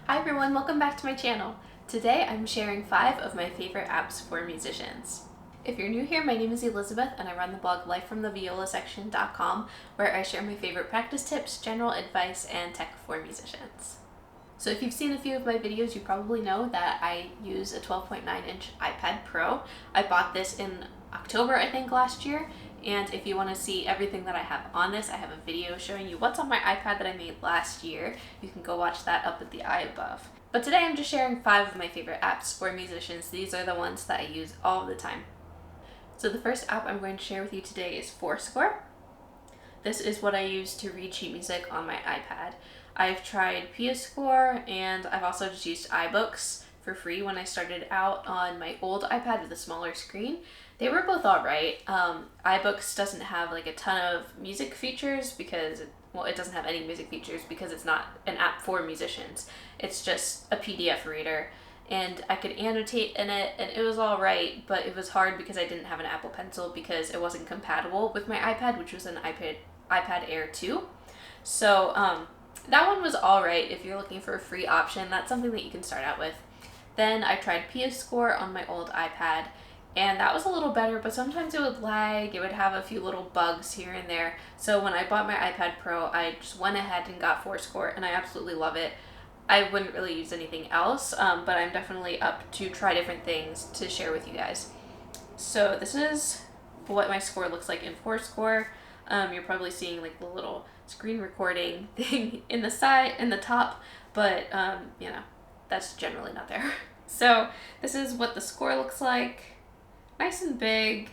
Hi everyone, welcome back to my channel. Today I'm sharing 5 of my favorite apps for musicians. If you're new here, my name is Elizabeth and I run the blog lifefromtheviola.com where I share my favorite practice tips, general advice, and tech for musicians. So if you've seen a few of my videos, you probably know that I use a 12.9-inch iPad Pro. I bought this in October, I think, last year. And if you want to see everything that I have on this, I have a video showing you what's on my iPad that I made last year. You can go watch that up at the eye above. But today I'm just sharing 5 of my favorite apps for musicians. These are the ones that I use all the time. So the first app I'm going to share with you today is FourScore. This is what I use to read sheet music on my iPad. I've tried FourScore and I've also just used iBooks for free when I started out on my old iPad with a smaller screen. They were both alright. iBooks doesn't have like a ton of music features because, it doesn't have any music features because it's not an app for musicians. It's just a PDF reader. And I could annotate in it and it was alright, but it was hard because I didn't have an Apple Pencil because it wasn't compatible with my iPad, which was an iPad Air 2. So that one was alright if you're looking for a free option. That's something that you can start out with. Then I tried FourScore on my old iPad, and that was a little better, but sometimes it would lag, it would have a few little bugs here and there. So when I bought my iPad Pro, I just went ahead and got FourScore, and I absolutely love it. I wouldn't really use anything else, but I'm definitely up to try different things to share with you guys. So this is what my score looks like in FourScore. You're probably seeing like the little screen recording thing in the top, but that's generally not there. So this is what the score looks like. Nice and big,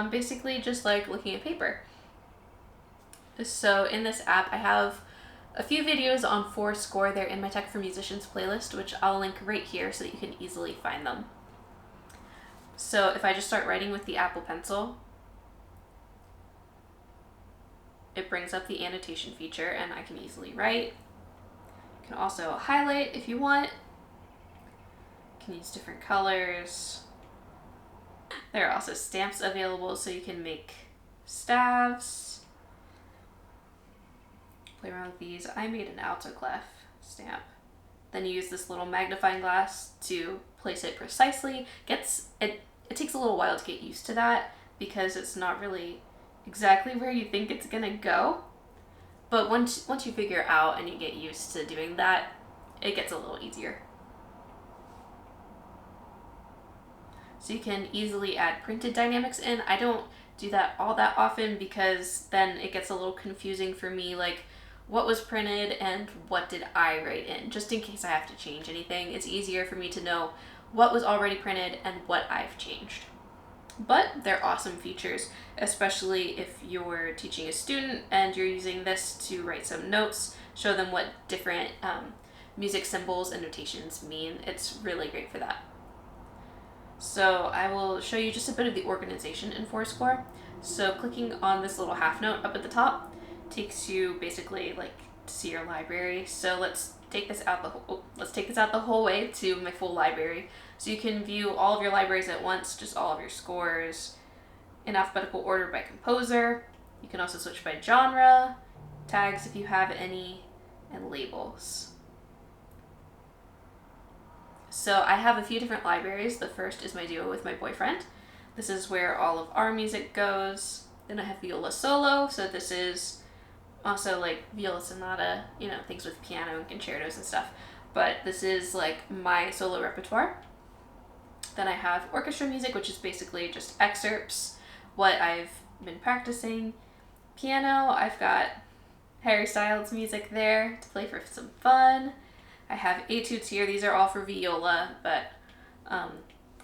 basically just like looking at paper. So in this app I have a few videos on FourScore. They're in my Tech for Musicians playlist, which I'll link right here so that you can easily find them. So if I just start writing with the Apple Pencil, it brings up the annotation feature and I can easily write. You can also highlight if you want. You can use different colors. There are also stamps available so you can make staves. Play around with these. I made an alto clef stamp. Then you use this little magnifying glass to place it precisely. It takes a little while to get used to that because it's not really exactly where you think it's gonna go. But once you figure it out and you get used to doing that, it gets a little easier. So you can easily add printed dynamics in. I don't do that all that often because then it gets a little confusing for me, like what was printed and what did I write in, just in case I have to change anything. It's easier for me to know what was already printed and what I've changed. But they're awesome features, especially if you're teaching a student and you're using this to write some notes, show them what different music symbols and notations mean. It's really great for that. So I will show you just a bit of the organization in FourScore. So clicking on this little half note up at the top takes you basically like to see your library. So let's take this out the whole way to my full library. So you can view all of your libraries at once, just all of your scores in alphabetical order by composer. You can also switch by genre, tags if you have any, and labels. So I have a few different libraries. The first is my duo with my boyfriend. This is where all of our music goes. Then I have Viola solo, so this is also like viola sonata, things with piano and concertos and stuff. But this is like my solo repertoire. Then I have orchestra music, which is basically just excerpts, what I've been practicing. Piano, I've got Harry Styles music there to play for some fun. I have etudes here. These are all for viola, but I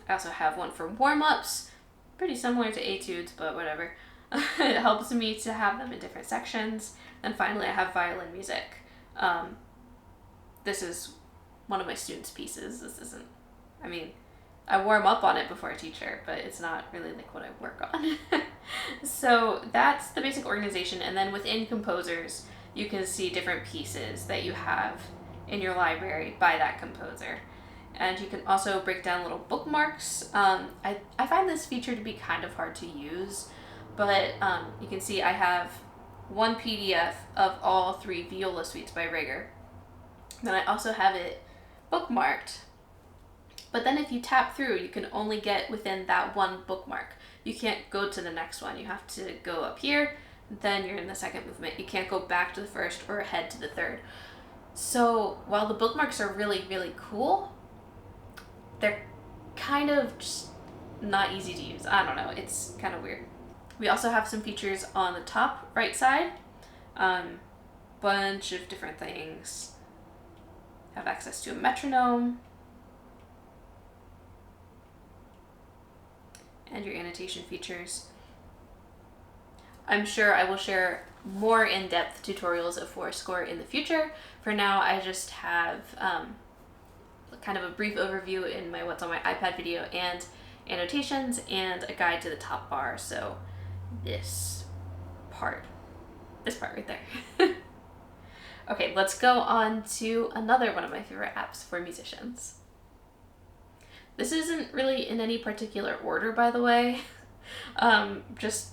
also have one for warm-ups. Pretty similar to etudes, but whatever. It helps me to have them in different sections. And finally, I have violin music. This is one of my students' pieces. I warm up on it before I teach her, but it's not really like what I work on. So that's the basic organization. And then within composers, you can see different pieces that you have in your library by that composer. And you can also break down little bookmarks. I find this feature to be kind of hard to use, but you can see I have one PDF of all 3 viola suites by Rigger. Then I also have it bookmarked. But then if you tap through, you can only get within that one bookmark. You can't go to the next one. You have to go up here, then you're in the second movement. You can't go back to the first or ahead to the third. So while the bookmarks are really, really cool, they're kind of just not easy to use. I don't know, it's kind of weird. We also have some features on the top right side. Bunch of different things. Have access to a metronome. And your annotation features. I'm sure I will share more in-depth tutorials of FourScore in the future. For now, I just have kind of a brief overview in my What's on My iPad video and annotations and a guide to the top bar. So this part right there. Okay, let's go on to another one of my favorite apps for musicians. This isn't really in any particular order, by the way. Just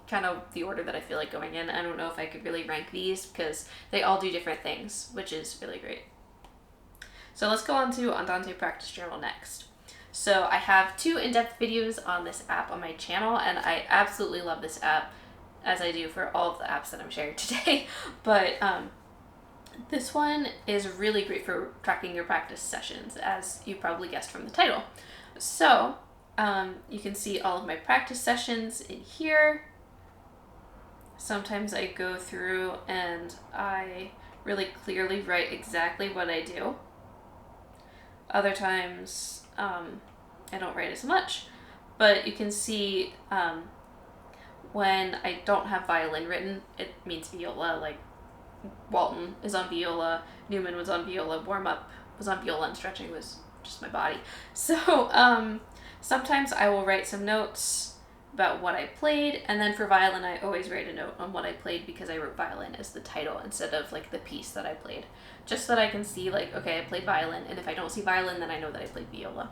kind of the order that I feel like going in. I don't know if I could really rank these because they all do different things, which is really great. So let's go on to Andante Practice Journal next. So I have 2 in-depth videos on this app on my channel, and I absolutely love this app, as I do for all of the apps that I'm sharing today. But this one is really great for tracking your practice sessions, as you probably guessed from the title. So you can see all of my practice sessions in here. Sometimes I go through and I really clearly write exactly what I do. Other times I don't write as much, but you can see when I don't have violin written, it means viola, like Walton is on viola, Newman was on viola, warm-up was on viola, and stretching was just my body. So sometimes I will write some notes about what I played, and then for violin I always write a note on what I played because I wrote violin as the title instead of like the piece that I played, just so that I can see like, okay, I played violin, and if I don't see violin then I know that I played viola.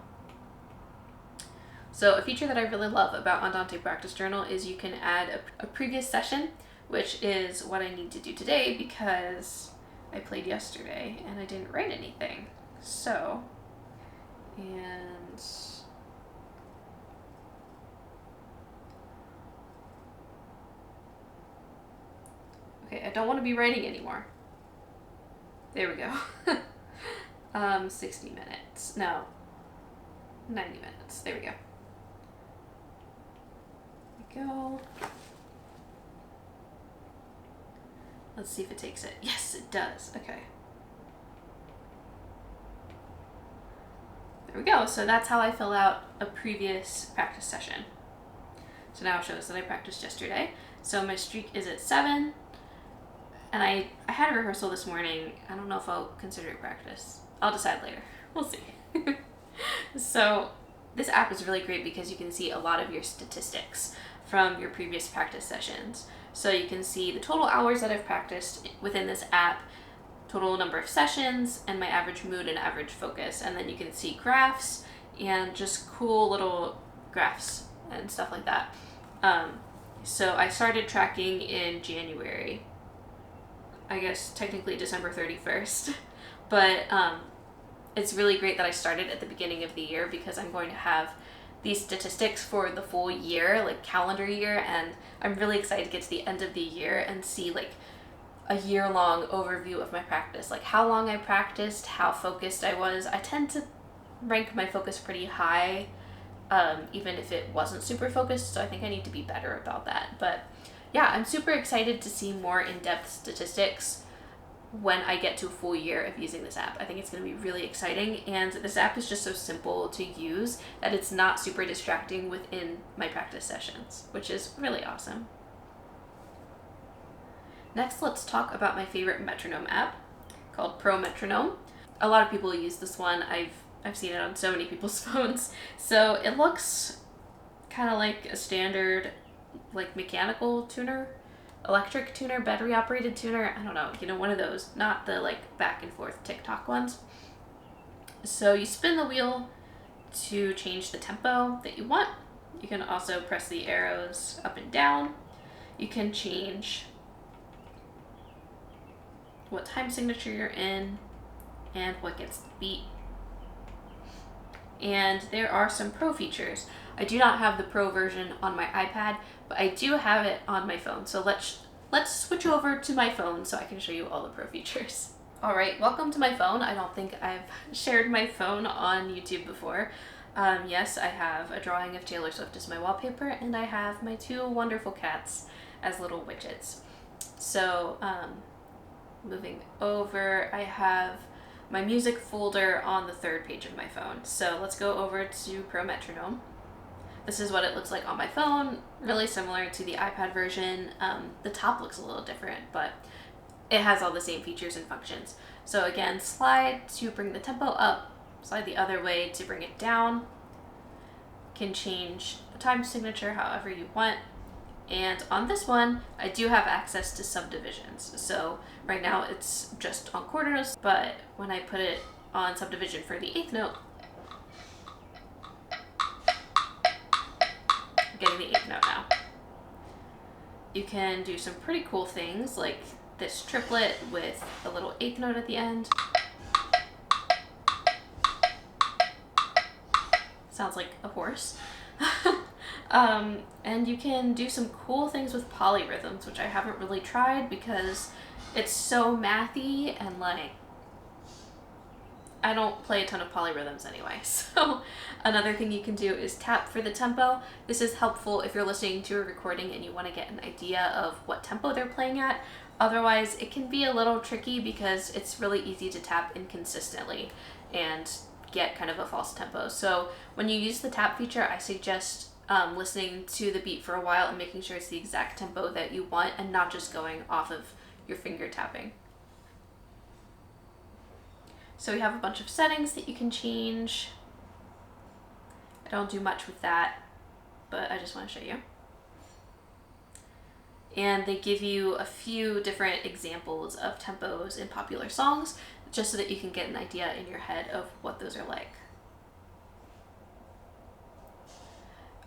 So a feature that I really love about Andante Practice Journal is you can add a previous session, which is what I need to do today because I played yesterday and I didn't write anything. So, and okay, I don't want to be writing anymore. There we go. 60 minutes. No, 90 minutes. There we go. There we go. Let's see if it takes it. Yes, it does. Okay. There we go. So that's how I fill out a previous practice session. So now it shows that I practiced yesterday. So my streak is at 7. And I had a rehearsal this morning. I don't know if I'll consider it practice. I'll decide later. We'll see. So this app is really great because you can see a lot of your statistics from your previous practice sessions. So you can see the total hours that I've practiced within this app, total number of sessions, and my average mood and average focus. And then you can see graphs and just cool little graphs and stuff like that. So I started tracking in January, I guess technically December 31st, but it's really great that I started at the beginning of the year because I'm going to have these statistics for the full year, like calendar year, and I'm really excited to get to the end of the year and see like a year-long overview of my practice, like how long I practiced, how focused I was. I tend to rank my focus pretty high, even if it wasn't super focused, so I think I need to be better about that. But yeah, I'm super excited to see more in-depth statistics when I get to a full year of using this app. I think it's going to be really exciting, and this app is just so simple to use that it's not super distracting within my practice sessions, which is really awesome. Next, let's talk about my favorite metronome app called Pro Metronome. A lot of people use this one. I've seen it on so many people's phones. So it looks kind of like a standard like mechanical tuner, electric tuner, battery operated tuner, I don't know, you know, one of those, not the like back and forth TikTok ones. So you spin the wheel to change the tempo that you want. You can also press the arrows up and down. You can change what time signature you're in, and what gets the beat. And there are some pro features. I do not have the pro version on my iPad, but I do have it on my phone. So let's switch over to my phone so I can show you all the pro features. All right, welcome to my phone. I don't think I've shared my phone on YouTube before. Yes, I have a drawing of Taylor Swift as my wallpaper, and I have my two wonderful cats as little widgets. So moving over, I have my music folder on the third page of my phone. So let's go over to Pro Metronome. This is what it looks like on my phone, really similar to the iPad version. The top looks a little different, but it has all the same features and functions. So again, slide to bring the tempo up, slide the other way to bring it down. Can change the time signature however you want. And on this one, I do have access to subdivisions. So right now it's just on quarter notes, but when I put it on subdivision for the eighth note, I'm getting the eighth note now. You can do some pretty cool things like this triplet with a little eighth note at the end. Sounds like a horse. And you can do some cool things with polyrhythms, which I haven't really tried because it's so mathy and like I don't play a ton of polyrhythms anyway. So another thing you can do is tap for the tempo. This is helpful if you're listening to a recording and you want to get an idea of what tempo they're playing at. Otherwise, it can be a little tricky because it's really easy to tap inconsistently and get kind of a false tempo. So when you use the tap feature, I suggest listening to the beat for a while and making sure it's the exact tempo that you want and not just going off of your finger tapping. So we have a bunch of settings that you can change. I don't do much with that, but I just want to show you. And they give you a few different examples of tempos in popular songs, just so that you can get an idea in your head of what those are like.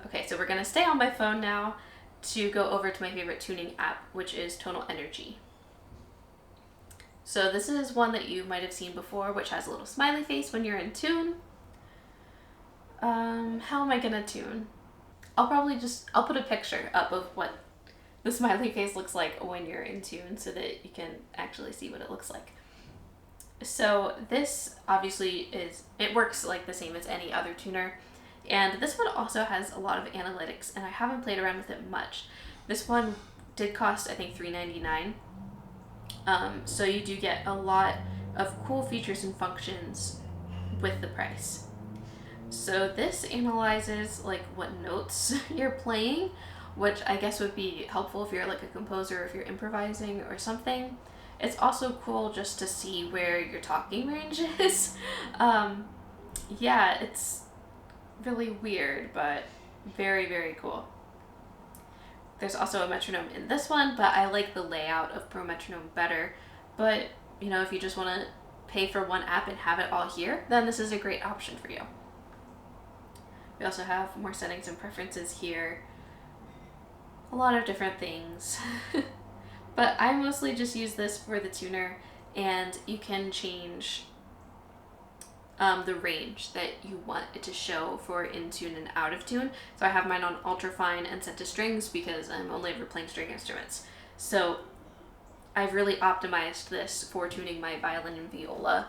Okay, so we're gonna stay on my phone now to go over to my favorite tuning app, which is Tonal Energy. So this is one that you might have seen before, which has a little smiley face when you're in tune. How am I gonna tune? I'll put a picture up of what the smiley face looks like when you're in tune so that you can actually see what it looks like. So this obviously it works like the same as any other tuner. And this one also has a lot of analytics, and I haven't played around with it much. This one did cost, I think, $3.99. So you do get a lot of cool features and functions with the price. So this analyzes like what notes you're playing, which I guess would be helpful if you're like a composer, if you're improvising or something. It's also cool just to see where your talking range is. Yeah, it's really weird, but very, very cool. There's also a metronome in this one, but I like the layout of Pro Metronome better. But, you know, if you just want to pay for one app and have it all here, then this is a great option for you. We also have more settings and preferences here. A lot of different things. But I mostly just use this for the tuner, and you can change the range that you want it to show for in tune and out of tune. So I have mine on ultra fine and set to strings because I'm only ever playing string instruments. So I've really optimized this for tuning my violin and viola,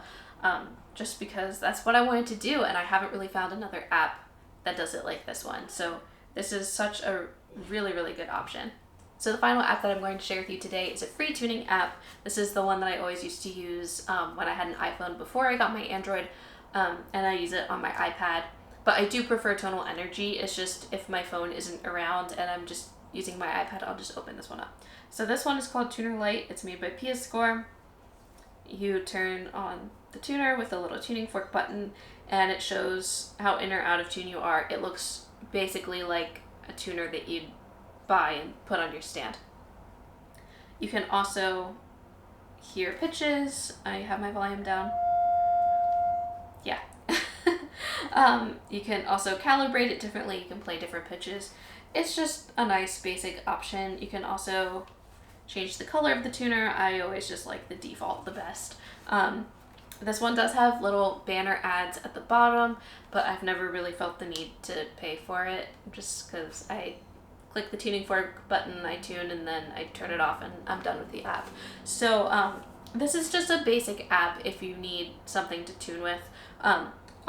just because that's what I wanted to do, and I haven't really found another app that does it like this one. So this is such a really, really good option. So the final app that I'm going to share with you today is a free tuning app. This is the one that I always used to use when I had an iPhone before I got my Android. And I use it on my iPad, but I do prefer Tonal Energy. It's just if my phone isn't around and I'm just using my iPad, I'll just open this one up. So this one is called Tuner Lite. It's made by FourScore. You turn on the tuner with a little tuning fork button, and it shows how in or out of tune you are. It looks basically like a tuner that you'd buy and put on your stand. You can also hear pitches. I have my volume down. Yeah. You can also calibrate it differently. You can play different pitches. It's just a nice basic option. You can also change the color of the tuner. I always just like the default the best. This one does have little banner ads at the bottom, but I've never really felt the need to pay for it, just because I click the tuning fork button, I tune, and then I turn it off and I'm done with the app. So this is just a basic app if you need something to tune with.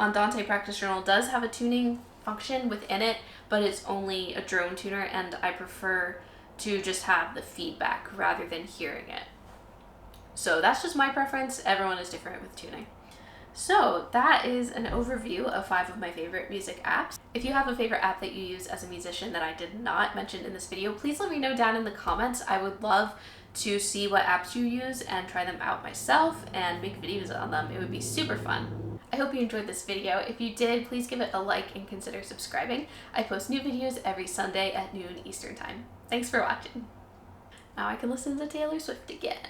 Andante Practice Journal does have a tuning function within it, but it's only a drone tuner, and I prefer to just have the feedback rather than hearing it. So that's just my preference. Everyone is different with tuning. So that is an overview of 5 of my favorite music apps. If you have a favorite app that you use as a musician that I did not mention in this video, please let me know down in the comments. I would love to see what apps you use and try them out myself and make videos on them. It would be super fun. I hope you enjoyed this video. If you did, please give it a like and consider subscribing. I post new videos every Sunday at noon Eastern Time. Thanks for watching. Now I can listen to Taylor Swift again.